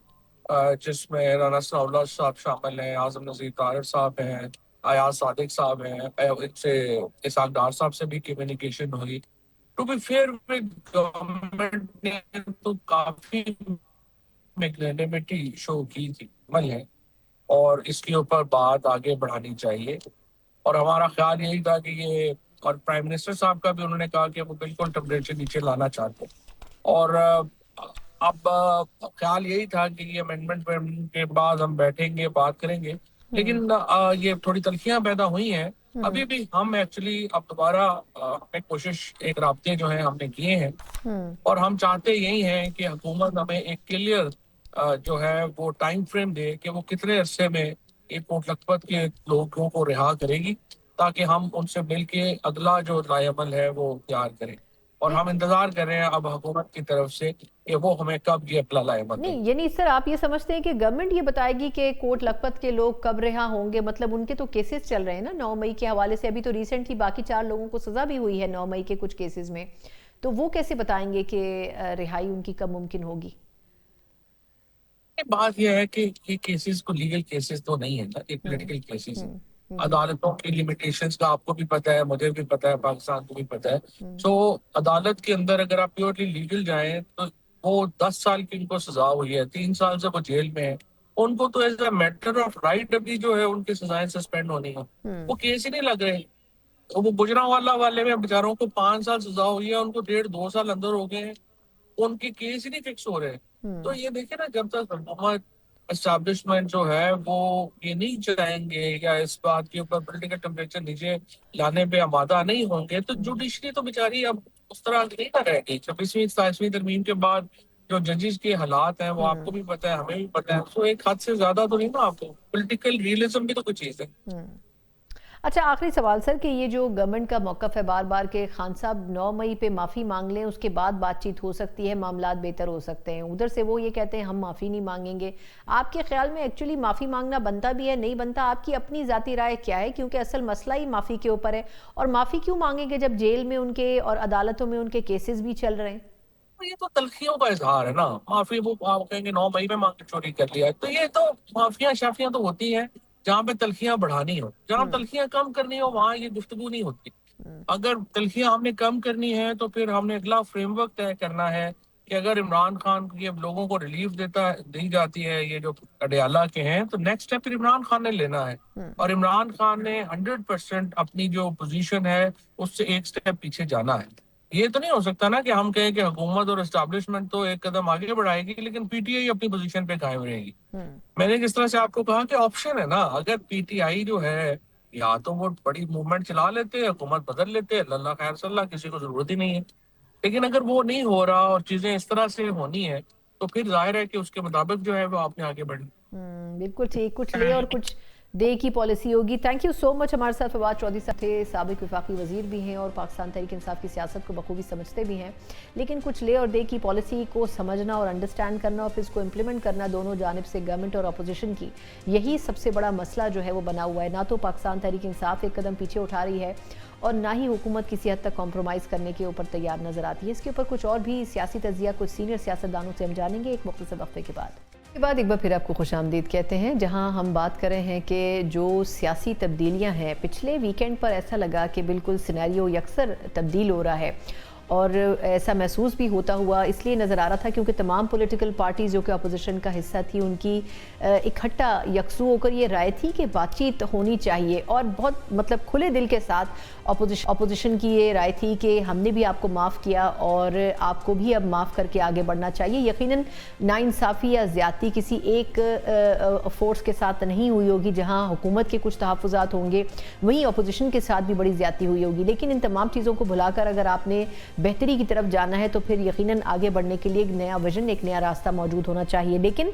जिसमें राना सनाउल्लाह साहब शामिल हैं, आजम नज़ीर तारिर साहब हैं, अयाज सादिक साहब हैं, इनसे इसहाक डार साहब से भी कम्युनिकेशन हुई। टू बी फेयर, गवर्नमेंट ने तो काफी मैग्नेनिमिटी शो की थी, अमल है, और इसके ऊपर बात आगे बढ़ानी चाहिए। और हमारा ख्याल यही था कि ये, और प्राइम मिनिस्टर साहब का भी उन्होंने कहा कि वो बिल्कुल टेम्परेचर नीचे लाना चाहते हैं, और अब ख्याल यही था कि ये अमेंडमेंट के बाद हम बैठेंगे, बात करेंगे, लेकिन ये थोड़ी तलखियां पैदा हुई हैं। अभी भी हम एक्चुअली अब दोबारा हमें कोशिश, एक राब्ते जो है हमने किए हैं, और हम चाहते यही हैं कि हुकूमत हमें एक क्लियर जो है वो टाइम फ्रेम दे कि वो कितने अरसे में ایک کوٹ لکھپت کے لوگوں کو رہا کرے گی تاکہ ہم ان سے مل کے اگلا جو رائے عمل ہے وہ تیار کریں. اور ہم انتظار کر رہے ہیں اب حکومت کی طرف سے کہ وہ ہمیں کب یہ اپنا رائے عمل دیں. نہیں یعنی سر آپ یہ سمجھتے ہیں کہ گورنمنٹ یہ بتائے گی کہ کوٹ لکھپت کے لوگ کب رہا ہوں گے؟ مطلب ان کے تو کیسز چل رہے ہیں نا 9 مئی کے حوالے سے. ابھی تو ریسنٹلی باقی 4 لوگوں کو سزا بھی ہوئی ہے 9 مئی کے کچھ کیسز میں. تو وہ کیسے بتائیں گے کہ رہائی ان کی کب ممکن ہوگی؟ بات یہ ہے کہ یہ کیسز کو لیگل کیسز تو نہیں ہے نا, یہ پولیٹیکل کیسز ہیں. عدالتوں کی لمیٹیشنز کا آپ کو بھی پتہ ہے, مجھے بھی پتہ ہے, پاکستان کو بھی پتہ ہے. سو عدالت کے اندر اگر آپ پیورلی لیگل جائیں تو وہ 10 سال کی ان کو سزا ہوئی ہے, 3 سال سے وہ جیل میں ہے. ان کو تو as a matter of right ابھی جو ہے ان کی سزائیں سسپینڈ ہونی ہیں. وہ کیس ہی نہیں لگ رہے. وہ گجرانوالہ والے میں بیچاروں کو 5 سال سزا ہوئی ہے, ان کو 1.5-2 سال اندر ہو گئے ہیں, ان کے کیس ہی نہیں فکس ہو رہے. تو یہ دیکھیں نا, جب تک حکومت اسٹیبلشمنٹ جو ہے وہ یہ نہیں چلائیں گے یا اس بات کے اوپر پولیٹیکل ٹیمپریچر نیچے لانے پہ آمادہ نہیں ہوں گے تو جوڈیشری تو بیچاری اب اس طرح نہیں نہ رہے گی. 26ویں ترمیم کے بعد جو ججز کے حالات ہیں وہ آپ کو بھی پتہ ہے, ہمیں بھی پتہ ہے. تو ایک حد سے زیادہ تو نہیں نا, آپ کو پولیٹیکل ریئلزم بھی تو کوئی چیز ہے. اچھا آخری سوال سر کہ یہ جو گورنمنٹ کا موقف ہے بار بار کہ خان صاحب 9 مئی پہ معافی مانگ لیں, اس کے بعد بات چیت ہو سکتی ہے, معاملات بہتر ہو سکتے ہیں. ادھر سے وہ یہ کہتے ہیں ہم معافی نہیں مانگیں گے. آپ کے خیال میں ایکچولی معافی مانگنا بنتا بھی ہے نہیں بنتا؟ آپ کی اپنی ذاتی رائے کیا ہے؟ کیونکہ اصل مسئلہ ہی معافی کے اوپر ہے. اور معافی کیوں مانگیں گے جب جیل میں ان کے اور عدالتوں میں ان کے کیسز بھی چل رہے ہیں؟ یہ تو تلخیوں کا اظہار ہے نا. معافی وہ آپ کہیں گے 9 مئی میں مانگ کے چوری کر لیا, تو یہ تو معافیاں شافیاں تو ہوتی ہیں جہاں پہ تلخیاں بڑھانی ہو. جہاں تلخیاں کم کرنی ہو وہاں یہ گفتگو نہیں ہوتی. اگر تلخیاں ہم نے کم کرنی ہے تو پھر ہم نے اگلا فریم ورک طے کرنا ہے کہ اگر عمران خان یہ لوگوں کو ریلیف دی جاتی ہے یہ جو اڈیالہ کے ہیں, تو نیکسٹ سٹیپ پھر عمران خان نے لینا ہے. اور عمران خان نے 100% اپنی جو پوزیشن ہے اس سے ایک سٹیپ پیچھے جانا ہے. یہ تو نہیں ہو سکتا نا کہ ہم کہیں کہ حکومت اور اسٹیبلشمنٹ تو ایک قدم آگے بڑھائے گی لیکن پی ٹی آئی اپنی پوزیشن پہ قائم رہے گی. میں نے جس طرح سے آپ کو کہا کہ آپشن ہے نا, اگر پی ٹی آئی جو ہے یا تو وہ بڑی موومنٹ چلا لیتے ہیں, حکومت بدل لیتے ہیں, اللہ خیر صلی اللہ, کسی کو ضرورت ہی نہیں ہے. لیکن اگر وہ نہیں ہو رہا اور چیزیں اس طرح سے ہونی ہے تو پھر ظاہر ہے کہ اس کے مطابق جو ہے وہ آپ نے آگے بڑھنی. بالکل ٹھیک, کچھ لے اور کچھ دے کی پالیسی ہوگی. تھینک یو سو مچ. ہمارے ساتھ فواد چودھری صاحب تھے, سابق وفاقی وزیر بھی ہیں اور پاکستان تحریک انصاف کی سیاست کو بخوبی سمجھتے بھی ہیں. لیکن کچھ لے اور دے کی پالیسی کو سمجھنا اور انڈرسٹینڈ کرنا اور پھر اس کو امپلیمنٹ کرنا دونوں جانب سے گورنمنٹ اور اپوزیشن کی, یہی سب سے بڑا مسئلہ جو ہے وہ بنا ہوا ہے. نہ تو پاکستان تحریک انصاف ایک قدم پیچھے اٹھا رہی ہے اور نہ ہی حکومت کسی حد تک کمپرومائز کرنے کے اوپر تیار نظر آتی ہے. اس کے اوپر کچھ اور بھی سیاسی تجزیہ کچھ سینئر سیاستدانوں سے ہم جانیں گے ایک مختصر وقفے کے بعد. اس کے بعد ایک بار پھر آپ کو خوش آمدید کہتے ہیں, جہاں ہم بات کر رہے ہیں کہ جو سیاسی تبدیلیاں ہیں پچھلے ویکینڈ پر ایسا لگا کہ بالکل سینیریو یکسر تبدیل ہو رہا ہے. اور ایسا محسوس بھی ہوتا ہوا اس لیے نظر آ رہا تھا کیونکہ تمام پولیٹیکل پارٹیز جو کہ اپوزیشن کا حصہ تھی ان کی اکٹھا یکسو ہو کر یہ رائے تھی کہ بات چیت ہونی چاہیے. اور بہت مطلب کھلے دل کے ساتھ اپوزیشن کی یہ رائے تھی کہ ہم نے بھی آپ کو معاف کیا اور آپ کو بھی اب معاف کر کے آگے بڑھنا چاہیے. یقیناً ناانصافی یا زیادتی کسی ایک فورس کے ساتھ نہیں ہوئی ہوگی. جہاں حکومت کے کچھ تحفظات ہوں گے وہیں اپوزیشن کے ساتھ بھی بڑی زیادتی ہوئی ہوگی. لیکن ان تمام چیزوں کو بھلا کر اگر آپ نے بہتری کی طرف جانا ہے تو پھر یقیناً آگے بڑھنے کے لیے ایک نیا ویژن, ایک نیا راستہ موجود ہونا چاہیے. لیکن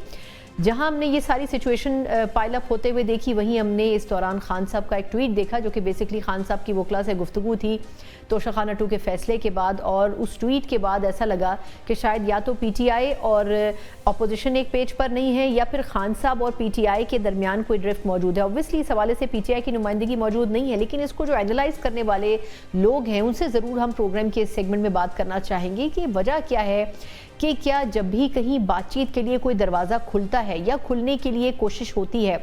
جہاں ہم نے یہ ساری سچویشن پائل اپ ہوتے ہوئے دیکھی وہیں ہم نے اس دوران خان صاحب کا ایک ٹویٹ دیکھا جو کہ بیسکلی خان صاحب کی وکلا سے گفتگو تھی توشہ خانہ 2 کے فیصلے کے بعد. اور اس ٹویٹ کے بعد ایسا لگا کہ شاید یا تو پی ٹی آئی اور اپوزیشن ایک پیج پر نہیں ہے یا پھر خان صاحب اور پی ٹی آئی کے درمیان کوئی ڈرفٹ موجود ہے. اوبویسلی اس حوالے سے پی ٹی آئی کی نمائندگی موجود نہیں ہے, لیکن اس کو جو اینالائز کرنے والے لوگ ہیں ان سے ضرور ہم پروگرام کے اس سیگمنٹ میں بات کرنا چاہیں گے کہ وجہ کیا ہے کہ کیا جب بھی کہیں بات چیت کے لیے کوئی دروازہ کھلتا ہے یا کھلنے کے لیے کوشش ہوتی ہے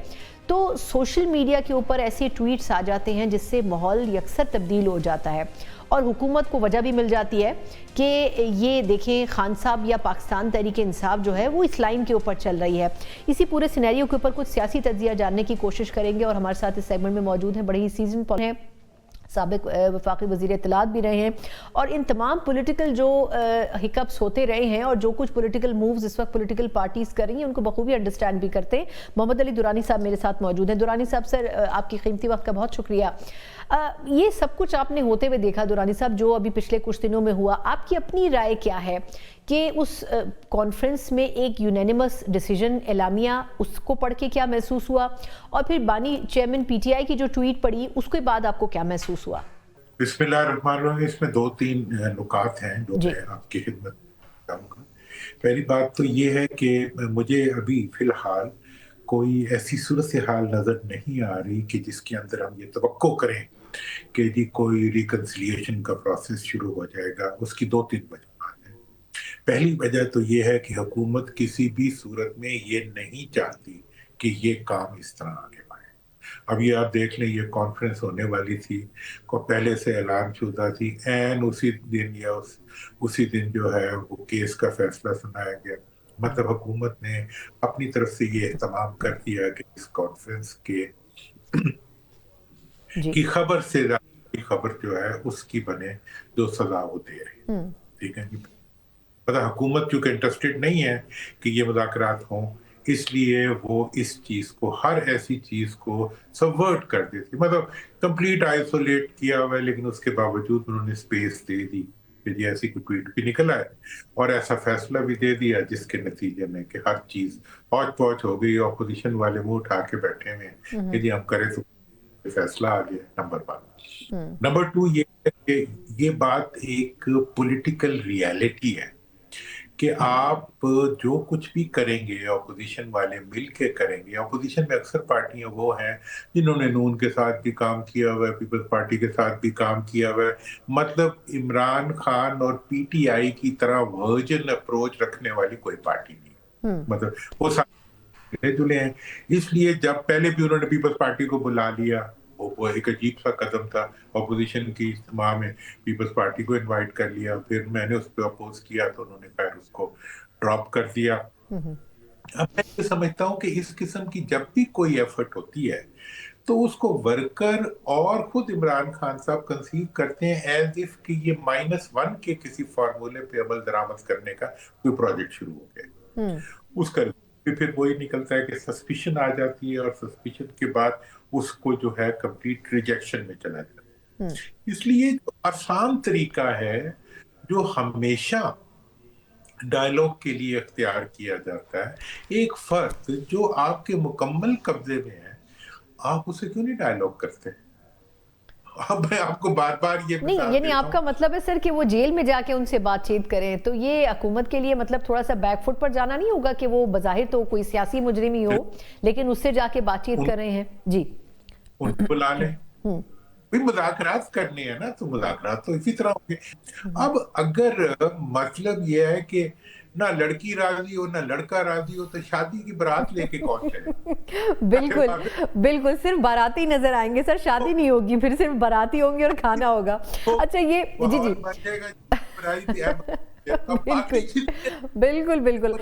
تو سوشل میڈیا کے اوپر ایسے ٹویٹس آ جاتے ہیں جس سے ماحول یکسر تبدیل ہو جاتا ہے اور حکومت کو وجہ بھی مل جاتی ہے کہ یہ دیکھیں خان صاحب یا پاکستان تحریک انصاف جو ہے وہ اس لائن کے اوپر چل رہی ہے. اسی پورے سینیریو کے اوپر کچھ سیاسی تجزیہ جاننے کی کوشش کریں گے اور ہمارے ساتھ اس سیگمنٹ میں موجود ہیں بڑے ہی سیزن ہیں, سابق وفاقی وزیر اطلاعات بھی رہے ہیں اور ان تمام پولیٹیکل جو ہکپس ہوتے رہے ہیں اور جو کچھ پولیٹیکل مووز اس وقت پولیٹیکل پارٹیز کر رہی ہیں ان کو بخوبی انڈرسٹینڈ بھی کرتے ہیں. محمد علی درانی صاحب میرے ساتھ موجود ہیں. درانی صاحب سر آپ کی قیمتی وقت کا بہت شکریہ. ये सब कुछ आपने होते हुए देखा दुरानी साहब, जो अभी पिछले कुछ दिनों में हुआ, आपकी अपनी राय क्या है कि उस कॉन्फ्रेंस में एक यूनानिमस डिसीजन एलामिया, उसको पढ़ के क्या महसूस हुआ, और फिर बानी चेयरमैन पीटीआई की जो ट्वीट पड़ी उसके बाद आपको क्या महसूस हुआ? बिस्मिल्लाहिर्रहमानिर्रहीम। इसमें 2-3 नुकात हैं जो मैं आपकी खिदमत में बताऊंगा। पहली बात तो ये है कि मुझे अभी फिलहाल कोई ऐसी सूरत हाल नजर नहीं आ रही कि जिसके अंदर हम ये तवक्को करें कि जी कोई रिकन्सिलिएशन का प्रोसेस शुरू हो जाएगा। उसकी 2-3 वजह हैं। पहली वजह तो ये है कि हुकूमत किसी भी सूरत में ये नहीं चाहती कि ये काम इस तरह आगे बढ़े। अब ये आप देख लें, ये कॉन्फ्रेंस होने वाली थी, को पहले से ऐलान शुदा थी, एन उसी दिन या उसी दिन जो है वो केस का फैसला सुनाया गया। मतलब हुकूमत ने अपनी तरफ से ये एहतमाम कर दिया कि इस कॉन्फ्रेंस के की खबर से ज्यादा खबर जो है उसकी बने जो सजा वो दे रही। ठीक है जी। मतलब हुकूमत चूंकि इंटरेस्टेड नहीं है कि ये मुज़ाकरात हों, इसलिए वो इस चीज को, हर ऐसी चीज को सबवर्ट कर देती, मतलब कंप्लीट आइसोलेट किया हुआ है, लेकिन उसके बावजूद उन्होंने स्पेस दे दी कि जी ऐसी कोई ट्वीट भी निकल आए और ऐसा फैसला भी दे दिया जिसके नतीजे में कि हर चीज हौच पौच हो गई। ऑपोजिशन वाले मुंह उठा के बैठे हुए कि जी हम करें तो फैसला आ गया। नंबर 1। नंबर 2 ये है कि ये बात एक पॉलिटिकल रियलिटी है कि आप जो कुछ भी करेंगे ऑपोजिशन वाले मिल के करेंगे। ऑपोजिशन में अक्सर पार्टियां वो हैं जिन्होंने नून के साथ भी काम किया हुआ है, पीपल्स पार्टी के साथ भी काम किया हुआ है। मतलब इमरान खान और पीटीआई की तरह वर्जन अप्रोच रखने वाली कोई पार्टी नहीं। मतलब वो सारे जुले हैं। इसलिए जब पहले भी उन्होंने पीपल्स पार्टी को बुला लिया, वो एक अजीब सा कदम था। ऑपोजिशन की इज्तिमा में पीपल्स पार्टी को इनवाइट कर लिया, फिर मैंने उस पर अपोज किया तो उन्होंने खैर उसको ड्रॉप कर दिया। अब मैं ये समझता हूँ कि इस किस्म की जब भी कोई एफर्ट होती है तो उसको वर्कर और खुद इमरान खान साहब कंसीव करते हैं एज इफ कि ये -1 के किसी फार्मूले पे अमल दरामद करने का कोई प्रोजेक्ट शुरू हो गया। उसका फिर वही निकलता है कि सस्पिशन आ जाती है और सस्पिशन के बाद उसको जो है कंप्लीट रिजेक्शन में चला जाता है। इसलिए जो आसान तरीका है जो हमेशा डायलॉग के लिए अख्तियार किया जाता है, एक फर्द जो आपके मुकम्मल कब्जे में है, आप उसे क्यों नहीं डायलॉग करते? अब मैं आपको बार बार ये नहीं, यानी आपका मतलब है सर कि वो जेल में जाके उनसे बातचीत करें, तो ये हुकूमत के लिए मतलब थोड़ा सा बैकफुट पर जाना नहीं होगा कि वो बज़ाहिर तो कोई सियासी मुजरिम ही हो लेकिन उससे जाके बातचीत कर रहे हैं? जी, उनको बुला लें। भाई मुज़ाकरात करने हैं ना, तो मुज़ाकरात तो इसी तरह होंगे। अब अगर मतलब ये है कि ना लड़की राजी हो ना लड़का राजी हो तो शादी की बारात लेके कौन चले? बिल्कुल बिल्कुल, सिर्फ बाराती नजर आएंगे सर, शादी नहीं होगी, फिर सिर्फ बाराती होंगे और खाना होगा। अच्छा ये जी जी बिल्कुल बिल्कुल।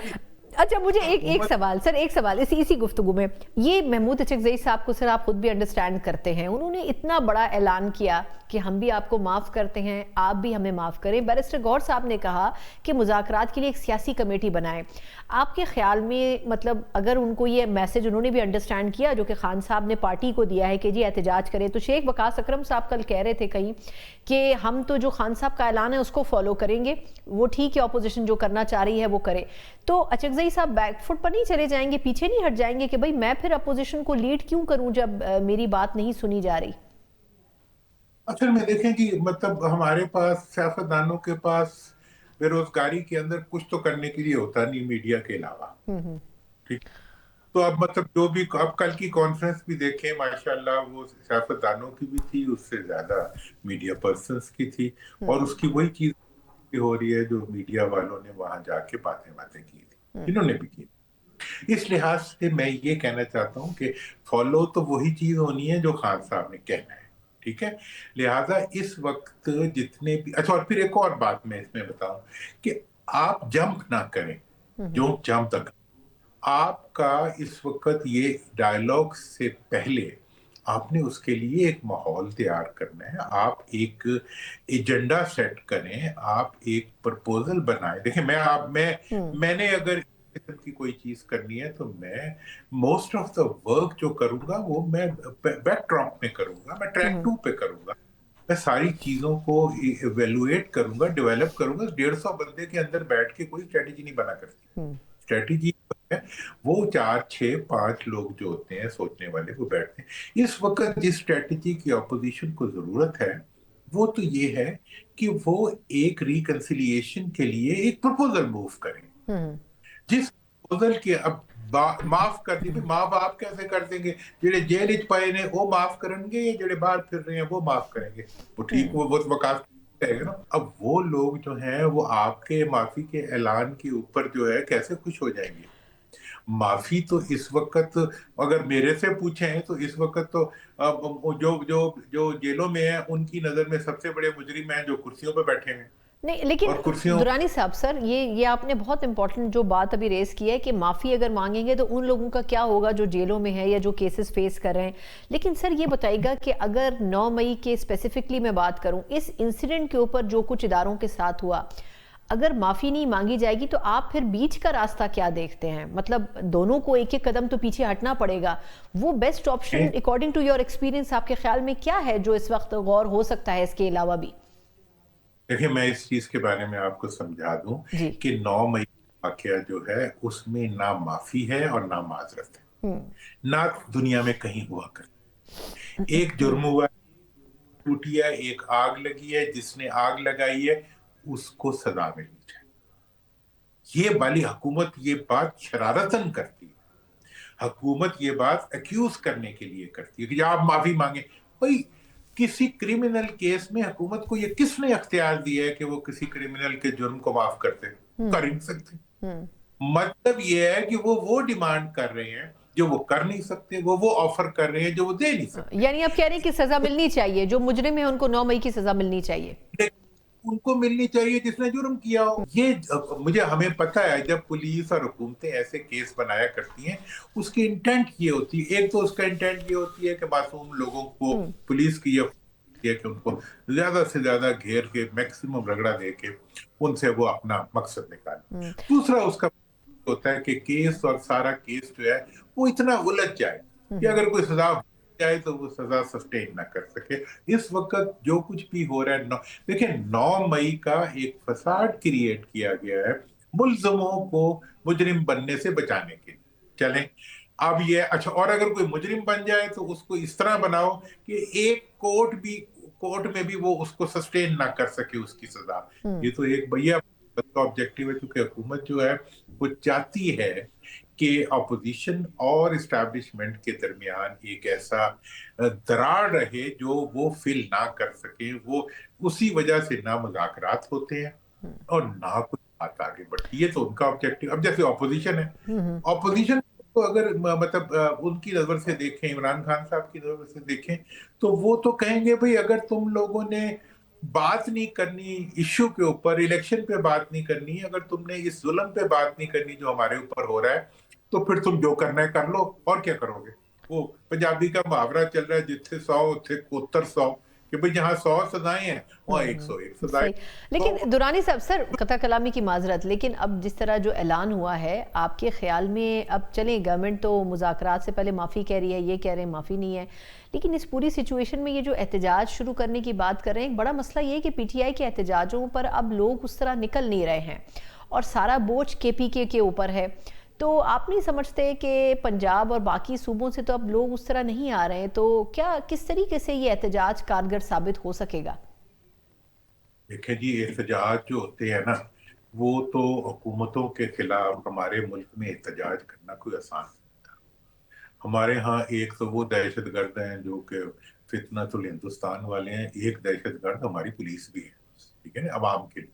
अच्छा मुझे एक सवाल सर, एक सवाल इसी गुफ्तगू में, ये महमूद अचकज़ई साहब को सर आप खुद भी अंडरस्टैंड करते हैं, उन्होंने इतना बड़ा ऐलान किया कि हम भी आपको माफ़ करते हैं, आप भी हमें माफ़ करें। बैरिस्टर गौहर साहब ने कहा कि मुज़ाकरात के लिए एक सियासी कमेटी बनाएं। आपके ख्याल में मतलब अगर उनको ये मैसेज उन्होंने भी अंडरस्टैंड किया जो कि खान साहब ने पार्टी को दिया है कि जी एहतजाज करें, तो शेख वकास अकरम साहब कल कह रहे थे कहीं कि हम तो जो खान साहब का ऐलान है उसको फॉलो करेंगे, वो ठीक है ऑपोजिशन जो करना चाह रही है वो करे। तो अचकज़ई साहब बैकफुट पर नहीं चले जाएंगे, पीछे नहीं हट जाएंगे कि भाई मैं फिर अपोजिशन को लीड क्यों करूं जब मेरी बात नहीं सुनी जा रही? असल में देखें कि मतलब हमारे पास सियासतदानों के पास बेरोजगारी के अंदर कुछ तो करने के लिए होता नहीं मीडिया के अलावा। ठीक, तो अब मतलब जो भी अब कल की कॉन्फ्रेंस भी देखें माशाल्लाह वो सियासतदानों की भी थी, उससे ज्यादा मीडिया पर्संस की थी, और उसकी वही चीज हो रही है जो मीडिया वालों ने वहां जाके बातें की थी, इन्होंने भी की। इस लिहाज से मैं ये कहना चाहता हूँ कि फॉलो तो वही चीज होनी है जो खान साहब ने कहना है। ठीक है, लिहाजा इस वक्त जितने भी, अच्छा और फिर एक और बात मैं इसमें बताऊं कि आप जंप ना करें, जो जंप तक आपका इस वक्त ये डायलॉग से पहले आपने उसके लिए एक माहौल तैयार करना है, आप एक एजेंडा सेट करें, आप एक प्रपोजल बनाएं। देखिए मैंने अगर किस्म की कोई चीज करनी है तो मैं मोस्ट ऑफ द वर्क जो करूंगा वो मैं बैकड्रॉप में करूंगा, मैं ट्रैक 2 पे करूंगा। मैं सारी चीजों को इवेलुएट करूंगा, डेवलप करूंगा। 150 बंदे के अंदर बैठ के कोई स्ट्रेटेजी नहीं बना करती। स्ट्रेटेजी है वो 4, 6, 5 लोग जो होते हैं सोचने वाले, वो बैठते हैं। इस वक्त जिस स्ट्रेटेजी की ऑपोजिशन को जरूरत है वो तो ये है कि वो एक रिकंसिलिएशन के लिए एक प्रपोजल मूव करें, जिस प्रपोजल के अब माफ कर दी, माँ बाप कैसे कर देंगे? जेड़े जेल च पाए ने वो माफ करेंगे या जेड़े बाहर फिर रहे हैं वो माफ करेंगे? वो ठीक, वो वकालत करेगा ना। अब वो लोग जो हैं वो आपके माफी के ऐलान के ऊपर जो है कैसे खुश हो जाएंगे? माफी तो इस वक्त अगर मेरे से पूछें तो इस वक्त तो जो जो जो जेलों में है उनकी नजर में सबसे बड़े मुजरिम हैं जो कुर्सियों पे बैठे हैं। नहीं, लेकिन दुरानी साहब सर, ये आपने बहुत इंपॉर्टेंट जो बात अभी रेस की है कि माफ़ी अगर मांगेंगे तो उन लोगों का क्या होगा जो जेलों में है या जो केसेस फेस कर रहे हैं। लेकिन सर ये बताइएगा कि अगर 9 मई के स्पेसिफिकली मैं बात करूं, इस इंसिडेंट के ऊपर जो कुछ इदारों के साथ हुआ, अगर माफ़ी नहीं मांगी जाएगी तो आप फिर बीच का रास्ता क्या देखते हैं? मतलब दोनों को एक एक कदम तो पीछे हटना पड़ेगा। वो best option according to your experience आपके ख्याल में क्या है जो इस वक्त गौर हो सकता है इसके अलावा भी? देखिए, मैं इस चीज के बारे में आपको समझा दूं कि 9 मई वाकया जो है उसमें ना माफी है और ना माजरत है, ना दुनिया में कहीं हुआ कर। एक जुर्म हुआ, टूटी है, एक आग लगी है, जिसने आग लगाई है उसको सजा मिलनी चाहिए। ये वाली हुकूमत ये बात शरारतन करती है। हुकूमत ये बात एक्यूज करने के लिए करती है कि आप माफी मांगे। भाई, किसी क्रिमिनल केस में हुकूमत को ये किसने अख्तियार दिया है कि वो किसी क्रिमिनल के जुर्म को माफ करते? कर ही नहीं सकते। मतलब ये है कि वो डिमांड कर रहे हैं जो वो कर नहीं सकते, वो ऑफर कर रहे हैं जो वो दे नहीं सकते। यानी आप कह रहे हैं कि सजा मिलनी चाहिए, जो मुजरिम है उनको 9 मई की सजा मिलनी चाहिए, उनको मिलनी चाहिए जिसने जुर्म किया हो। ये हमें पता है जब पुलिस और हुकूमतें ऐसे केस बनाया करती हैं उसकी इंटेंट ये होती है। एक तो उसका इंटेंट ये होती है कि मासूम लोगों को पुलिस की ये कि उनको ज्यादा से ज्यादा घेर के मैक्सिमम रगड़ा दे के उनसे वो अपना मकसद निकाले। दूसरा उसका होता है कि केस और सारा केस जो है वो इतना उलझ जाए कि अगर कोई सजा जाए तो वो सजा सस्टेन ना कर सके। इस वक्त जो कुछ भी हो रहा है, देखिए 9 मई का एक फसाड क्रिएट किया गया है मुल्जमों को मुजरिम बनने से बचाने के लिए। चलें, अब ये अच्छा, और अगर कोई मुजरिम बन जाए तो उसको इस तरह बनाओ कि एक कोर्ट में भी वो उसको सस्टेन ना कर सके उसकी सजा। ये तो एक भैया ऑब्जेक्टिव है, क्योंकि हुकूमत जो है वो चाहती है कि अपोजिशन और इस्टेब्लिशमेंट के दरमियान एक ऐसा दरार रहे जो वो फिल ना कर सके। वो उसी वजह से ना मुज़ाकरात होते हैं और ना कुछ बात आगे बढ़ती है। तो उनका ऑब्जेक्टिव, अब जैसे ऑपोजिशन है, ऑपोजिशन तो अगर मतलब उनकी नजर से देखें, इमरान खान साहब की नजर से देखें, तो वो तो कहेंगे भाई अगर तुम लोगों ने बात नहीं करनी इश्यू के ऊपर, इलेक्शन पे बात नहीं करनी, अगर तुमने इस जुल्म पे बात नहीं करनी जो हमारे ऊपर हो रहा है, तो फिर तुम जो करना है कर लो। और क्या करोगे? वो पंजाबी का मुहावरा चल रहा है, जिथे 100 उथे 7100, कि भाई जहाँ 100 सजाएं हैं वहाँ 101 सजाएं। लेकिन दुरानी साहब, सर कता कलामी की माजरत, लेकिन अब जिस तरह जो ऐलान हुआ है, आपके ख्याल में अब चलें, गवर्नमेंट तो मुज़ाकरात से पहले माफ़ी कह रही है, ये कह रहे हैं माफ़ी नहीं है, लेकिन इस पूरी सिचुएशन में ये जो एहतजाज शुरू करने की बात कर रहे हैं, एक बड़ा मसला ये है कि पीटीआई के एहतजाजों पर अब लोग उस तरह निकल नहीं रहे हैं और सारा बोझ केपीके के ऊपर है। तो आप नहीं समझते कि पंजाब और बाकी सूबों से तो अब लोग उस तरह नहीं आ रहे हैं, तो क्या किस तरीके से ये एहतजाज कारगर साबित हो सकेगा? देखिए जी, एहतजाज जो होते हैं ना, वो तो हुकूमतों के खिलाफ हमारे मुल्क में एहतजाज करना कोई आसान नहीं था। हमारे यहाँ एक तो वो दहशत गर्द हैं जो कि फितनतुल हिंदुस्तान वाले हैं, एक दहशत गर्द हमारी पुलिस भी है, ठीक है ना, अवाम के लिए।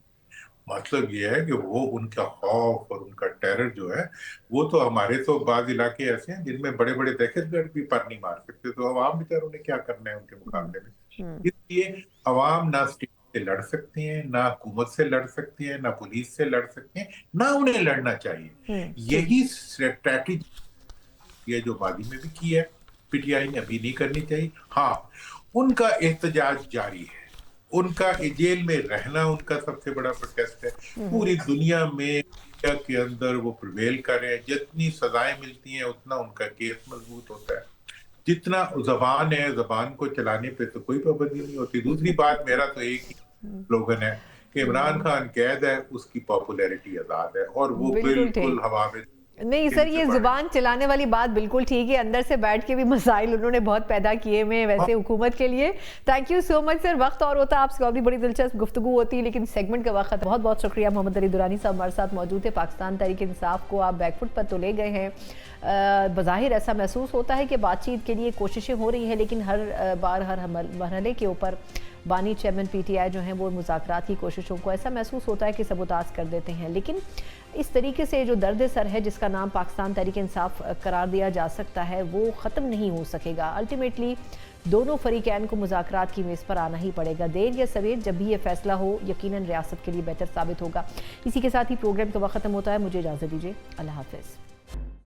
मतलब ये है कि वो उनका खौफ और उनका टेरर जो है, वो तो हमारे तो बाज इलाके ऐसे हैं जिनमें बड़े बड़े दहशतगर्द भी पर नहीं मार सकते, तो अवाम बेचारों ने क्या करना है उनके मुकाबले में। इसलिए अवाम ना स्टेट से लड़ सकते हैं, ना हुकूमत से लड़ सकते हैं, ना पुलिस से लड़ सकते हैं, ना उन्हें लड़ना चाहिए। यही स्ट्रैटेजी ये जो वादी में भी की है पीटीआई ने, अभी नहीं करनी चाहिए। हाँ, उनका एहतजाज जारी है, उनका जेल में रहना उनका सबसे बड़ा प्रोटेस्ट है। पूरी दुनिया में के अंदर वो प्रिवेल कर रहे हैं। जितनी सजाएं मिलती हैं उतना उनका केस मजबूत होता है। जितना जबान है, जबान को चलाने पे तो कोई पाबंदी नहीं होती। दूसरी बात, मेरा तो एक ही स्लोगन है कि इमरान खान कैद है, उसकी पॉपुलैरिटी आजाद है, और वो बिल्कुल हवा में नहीं सर, ये जुबान चलाने वाली बात बिल्कुल ठीक है। अंदर से बैठ के भी मसाइल उन्होंने बहुत पैदा किए में वैसे हुकूमत के लिए। Thank you so much sir. वक्त और होता आपसे और भी बड़ी दिलचस्प गुफ्तगू होती है, लेकिन सेगमेंट का वक्त। बहुत बहुत शुक्रिया। मोहम्मद अली दुरानी साहब हमारे साथ मौजूद थे। पाकिस्तान तहरीक इंसाफ को आप बैकफुट पर तो ले गए हैं। बज़ाहिर ऐसा महसूस होता है कि बातचीत के लिए कोशिशें हो रही हैं, लेकिन हर बार हर मरहले के ऊपर बानी चेयरमैन पीटीआई जो हैं वो मुज़ाकरात की कोशिशों को ऐसा महसूस होता है कि सबूताज कर देते हैं। लेकिन इस तरीके से जो दर्द सर है जिसका नाम पाकिस्तान तहरीक इंसाफ करार दिया जा सकता है, वो ख़त्म नहीं हो सकेगा। अल्टीमेटली दोनों फरीकैन को मुज़ाकरात की मेज़ पर आना ही पड़ेगा। देर या सवेर जब भी ये फैसला हो, यकीनन रियासत के लिए बेहतर साबित होगा। इसी के साथ ही प्रोग्राम का वक्त ख़त्म होता है। मुझे इजाज़त दीजिए। अल्लाह हाफ़िज़।